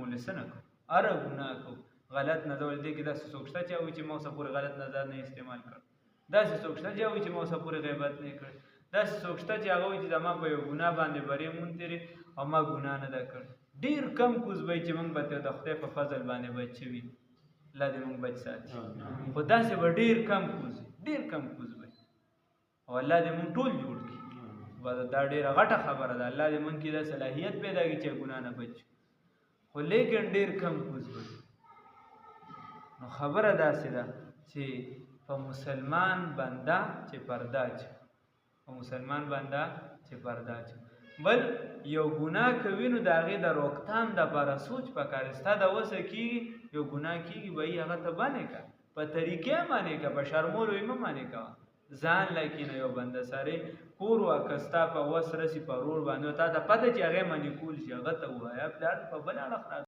ولسنه کو اره ګناه کو غلط نظر دې کې داسې څوک شته چې هغوی چې ما ورسره پورې غلط نظر نه استعمال کړ داسې څوک شته چې هغوی چې ما ورسره پورې غیبت نه کړ داسې څوک شته چې هغه وایي چې زما په یو ګناه باندې برې مونتېرې او ما ګناه نه ده کړې ډېر کم کوز وایي چې موږ به د خدای په فضل باندې بچ شوي الله دې موږ بچ ساتي خو داسې به ډېر کم کوز وایي او الله دې موږ ټول جوړ کړي دا ډېره غټه خبره ده الله دې موږ کې دا صلاحیت پیدا کړي چې ګناه نه بچ خو لیکن ډېر کم کوز وایي نو خبره داسې ده چې په مسلمان بنده چې پرده اچوي بل یو ګناه کوي نو د هغې د روکتام دپاره سوچ پکار ستا د وسه کېږي یو ګناه کېږي به هغه ته بانې که په طریقې مانې که په شرمولو یې مه مانې کوه ځان لکینه یو بنده سره کور وه که ستا په وس رسي په رور باندې تا ته پته چې هغې منې کول شي هغه ته ووایه پلار په بل اړخ